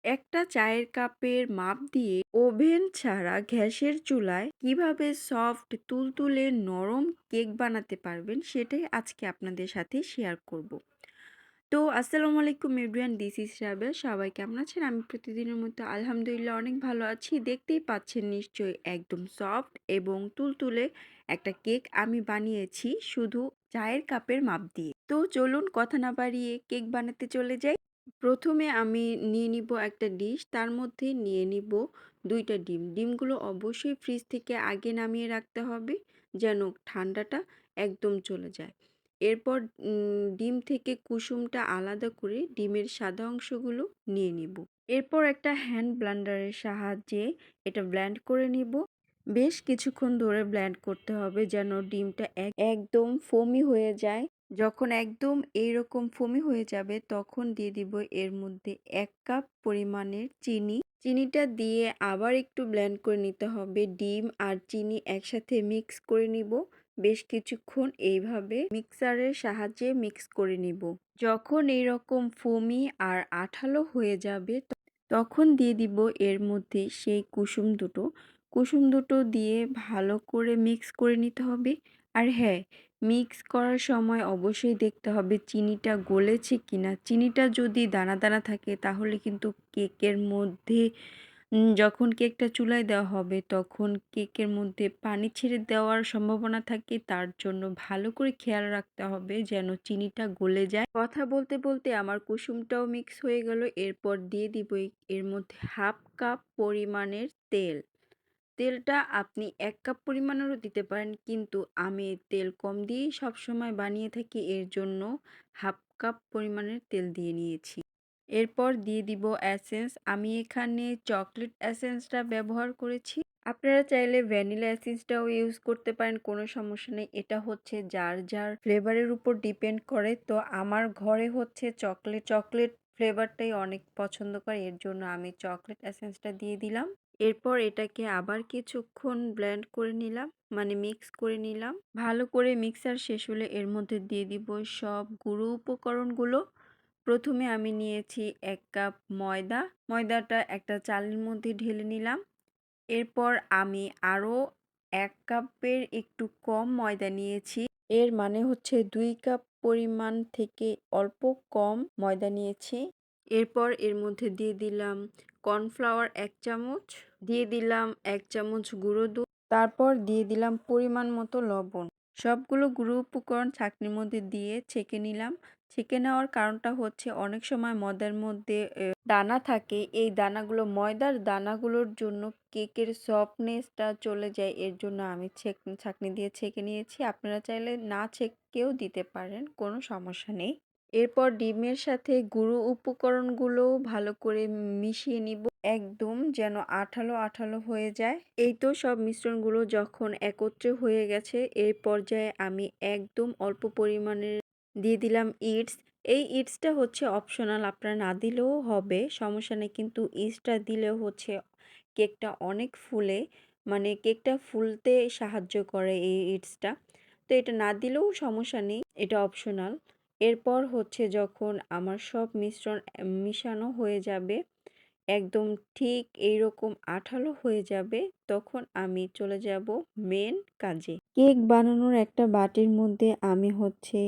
একটা চায়ের কাপের মাপ দিয়ে ওভেন ছাড়া গ্যাসের চুলায় কিভাবে সফট তুলতুলে নরম কেক বানাতে পারবেন সেটাই আজকে আপনাদের সাথে শেয়ার করব। তো আসসালামু আলাইকুম এভরিওয়ান, দিস ইজ রাবেয়া। সবাই কেমন আছেন? আমি প্রতিদিনের মতো আলহামদুলিল্লাহ অনেক ভালো আছি। দেখতেই পাচ্ছেন নিশ্চয়ই একদম সফট এবং তুলতুলে একটা কেক আমি বানিয়েছি শুধু চায়ের কাপের মাপ দিয়ে। তো চলুন কথা না বাড়িয়ে কেক বানাতে চলে যাই। প্রথমে আমি নিয়ে নিব একটা ডিশ, তার মধ্যে নিয়ে নিব ২টা ডিম। ডিমগুলো অবশ্যই ফ্রিজ থেকে আগে নামিয়ে রাখতে হবে যেন ঠান্ডাটা একদম চলে যায়। এরপর ডিম থেকে কুসুমটা আলাদা করে ডিমের সাদা অংশগুলো নিয়ে নিব। এরপর একটা হ্যান্ড ব্লেন্ডারের সাহায্যে এটা ব্লেন্ড করে নিব। বেশ কিছুক্ষণ ধরে ব্লেন্ড করতে হবে যেন ডিমটা একদম ফোমি হয়ে যায়। যখন একদম এইরকম ফোমি হয়ে যাবে তখন দিয়ে দিব এর মধ্যে ১ কাপ পরিমাণের চিনি। চিনিটা দিয়ে আবার একটু ব্লেন্ড করে নিতে হবে। ডিম আর চিনি একসাথে মিক্স করে নিব। বেশ কিছুক্ষণ এইভাবে মিক্সারের সাহায্যে মিক্স করে নিব। যখন এইরকম ফোমি আর আঠালো হয়ে যাবে তখন দিয়ে দিব এর মধ্যে সেই কুসুম দুটো। কুসুম দুটো দিয়ে ভালো করে মিক্স করে নিতে হবে। আর হ্যাঁ, মিক্স করার সময় অবশ্যই দেখতে হবে চিনিটা গলেছে কিনা। চিনিটা যদি দানা দানা থাকে তাহলে কিন্তু কেকের মধ্যে যখন কেকটা চুলায় দেওয়া হবে তখন কেকের মধ্যে পানি ছেড়ে দেওয়ার সম্ভাবনা থাকে। তার জন্য ভালো করে খেয়াল রাখতে হবে যেন চিনিটা গলে যায়। কথা বলতে বলতে আমার কুসুমটাও মিক্স হয়ে গেল। এরপর দিয়ে দিব এর মধ্যে 1/2 কাপ পরিমাণের তেল। তেলটা আপনি ১ কাপ পরিমাণেরও দিতে পারেন, কিন্তু আমি তেল কম দিয়েই সবসময় বানিয়ে থাকি, এর জন্য 1/2 কাপ পরিমাণের তেল দিয়ে নিয়েছি। এরপর দিয়ে দিব এসেন্স। আমি এখানে চকলেট এসেন্সটা ব্যবহার করেছি। আপনারা চাইলে ভ্যানিলা এসেন্সটাও ইউজ করতে পারেন, কোনো সমস্যা নেই। এটা হচ্ছে যার যার ফ্লেভারের উপর ডিপেন্ড করে। তো আমার ঘরে হচ্ছে চকলেট ফ্লেভারটাই অনেক পছন্দ করে, এর জন্য আমি চকলেট এসেন্সটা দিয়ে দিলাম। এরপর এটাকে আবার কিছুক্ষণ ব্লেন্ড করে নিলাম, মানে মিক্স করে নিলাম। ভালো করে মিক্সার শেষ হলে এর মধ্যে দিয়ে দিব সব গুঁড়ো উপকরণগুলো। প্রথমে আমি নিয়েছি ১ কাপ ময়দা। ময়দাটা একটা চালনির মধ্যে ঢেলে নিলাম। এরপর আমি আরও ১ কাপের একটু কম ময়দা নিয়েছি। এর মানে হচ্ছে ২ কাপ পরিমাণ থেকে অল্প কম ময়দা নিয়েছি। এরপর এর মধ্যে দিয়ে দিলাম কর্নফ্লাওয়ার ১ চামচ, দিয়ে দিলাম ১ চামচ গুঁড়ো দুধ, তারপর দিয়ে দিলাম পরিমাণ মতো লবণ। সবগুলো গুঁড়ো উপকরণ ছাঁকনির মধ্যে দিয়ে ছেঁকে নিলাম। ছেঁকে নেওয়ার কারণটা হচ্ছে অনেক সময় ময়দার মধ্যে দানা থাকে। এই দানাগুলো, ময়দার দানাগুলোর জন্য কেকের সফটনেসটা চলে যায়। এর জন্য আমি ছাঁকনি দিয়ে ছেঁকে নিয়েছি। আপনারা চাইলে না ছেঁকেও দিতে পারেন, কোনো সমস্যা নেই। এরপর ডিমের সাথে গুঁড়ো উপকরণগুলোও ভালো করে মিশিয়ে নিব, একদম যেন আঠালো আঠালো হয়ে যায়। এই তো সব মিশ্রণগুলো যখন একত্রে হয়ে গেছে, এই পর্যায়ে আমি একদম অল্প পরিমাণের দিয়ে দিলাম ইস্ট। এই ইস্টটা হচ্ছে অপশনাল, আপনারা না দিলেও হবে, সমস্যা নেই। কিন্তু ইস্টটা দিলেও হচ্ছে কেকটা অনেক ফুলে, মানে কেকটা ফুলতে সাহায্য করে এই ইস্টটা। তো এটা না দিলেও সমস্যা নেই, এটা অপশনাল। এরপর হচ্ছে যখন আমার সব মিশ্রণ মিশানো হয়ে যাবে, একদম ঠিক এইরকম আঠালো হয়ে যাবে, তখন আমি চলে যাব মেন কাজে। কেক বানানোর একটা বাটির মধ্যে আমি হচ্ছে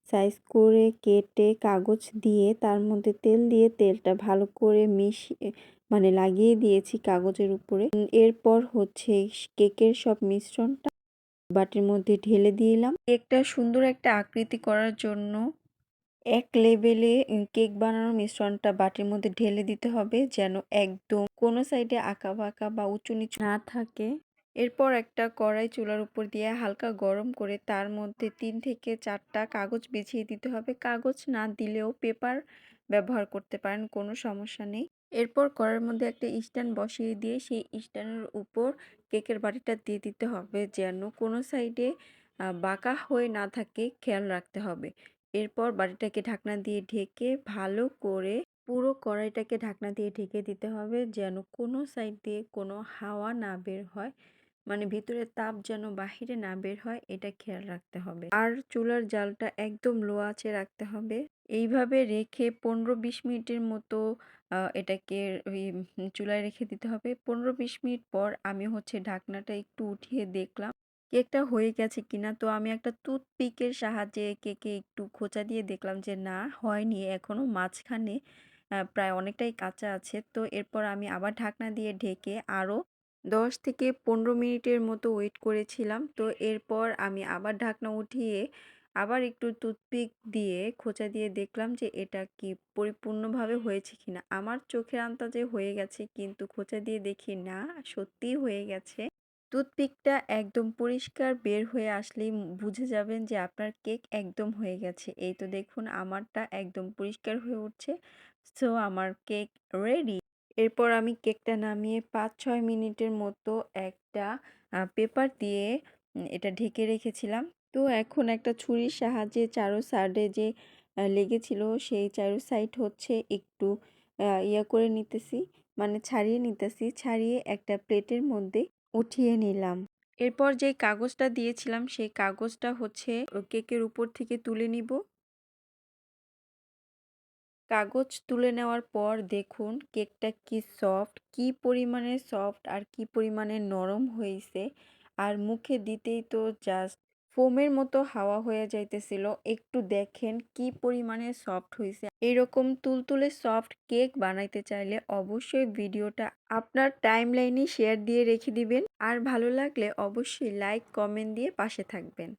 সাইজ করে কেটে কাগজ দিয়ে তার মধ্যে তেল দিয়ে তেলটা ভালো করে মিশিয়ে, মানে লাগিয়ে দিয়েছি কাগজের উপরে। এরপর হচ্ছে কেকের সব মিশ্রণটা বাটির মধ্যে ঢেলে দিলাম। কেকটা সুন্দর একটা আকৃতি করার জন্য এক লেভেলে কেক বানানোর মিশ্রণটা বাটির মধ্যে ঢেলে দিতে হবে যেন একদম কোনো সাইডে আঁকাবাঁকা বা উঁচু নিচু না থাকে। এরপর একটা কড়াই চুলার উপর দিয়ে হালকা গরম করে তার মধ্যে ৩ থেকে ৪টা কাগজ বিছিয়ে দিতে হবে। কাগজ না দিলেও পেপার ব্যবহার করতে পারেন, কোনো সমস্যা নেই। এরপর কড়াইয়ের মধ্যে একটা স্ট্যান্ড বসিয়ে দিয়ে সেই স্ট্যান্ডের উপর কেকের বাটিটা দিয়ে দিতে হবে যেন কোনো সাইডে বাঁকা হয়ে না থাকে, খেয়াল রাখতে হবে। এরপর বাটিটাকে ঢাকনা দিয়ে ঢেকে ভালো করে পুরো কড়াইটাকে ঢাকনা দিয়ে ঢেকে দিতে হবে যেন কোনো সাইড দিয়ে কোনো হাওয়া না বের হয়, মানে ভিতরের তাপ যেন বাহিরে না বের হয়, এটা খেয়াল রাখতে হবে। আর চুলার জালটা একদম লো আঁচে রাখতে হবে। এইভাবে রেখে ১৫-২০ মিনিটের মতো এটাকে ওই চুলায় রেখে দিতে হবে। ১৫-২০ মিনিট পর আমি হচ্ছে ঢাকনাটা একটু উঠিয়ে দেখলাম কেকটা হয়ে গেছে কিনা। তো আমি একটা টুথপিকের সাহায্যে কেকে একটু খোঁচা দিয়ে দেখলাম যে না হয়নি এখনো মাঝখানে প্রায় অনেকটাই কাঁচা আছে। তো এরপর আমি আবার ঢাকনা দিয়ে ঢেকে আরও ১০ থেকে ১৫ মিনিটের মতো ওয়েট করেছিলাম। তো এরপর আমি আবার ঢাকনা উঠিয়ে আবার একটু টুথপিক দিয়ে খোঁচা দিয়ে দেখলাম যে এটা কি পরিপূর্ণভাবে হয়েছে কিনা। আমার চোখের আন্দাজে হয়ে গেছে কিন্তু খোঁচা দিয়ে দেখি না সত্যিই হয়ে গেছে। টুথপিকটা একদম পরিষ্কার বের হয়ে আসলেই বুঝে যাবেন যে আপনার কেক একদম হয়ে গেছে। এই তো দেখুন আমারটা একদম পরিষ্কার হয়ে উঠছে। সো আমার কেক রেডি। এরপর আমি কেকটা নামিয়ে ৫-৬ মিনিটের মতো একটা পেপার দিয়ে এটা ঢেকে রেখেছিলাম। তো এখন একটা ছুরির সাহায্যে চারো সাইডে যে লেগেছিল সেই চারো সাইড হচ্ছে একটু ইয়া করে নিতেছি, মানে ছাড়িয়ে নিতেছি। ছাড়িয়ে একটা প্লেটের মধ্যে উঠিয়ে নিলাম। এরপর যে কাগজটা দিয়েছিলাম সেই কাগজটা হচ্ছে কেকের উপর থেকে তুলে নিব। কাগজ তুলে নেওয়ার পর দেখুন কেকটা কি সফট, কি পরিমাণে সফট আর কি পরিমাণে নরম হয়েছে। আর মুখে দিতেই তো জাস্ট ফোমের মতো হাওয়া হয়ে যাইতেছিল। একটু দেখেন কি পরিমাণে সফট হয়েছে। এরকম তুলতুলে সফট কেক বানাইতে চাইলে অবশ্যই ভিডিওটা আপনার টাইমলাইনে শেয়ার দিয়ে রেখে দিবেন। আর ভালো লাগলে অবশ্যই লাইক কমেন্ট দিয়ে পাশে থাকবেন।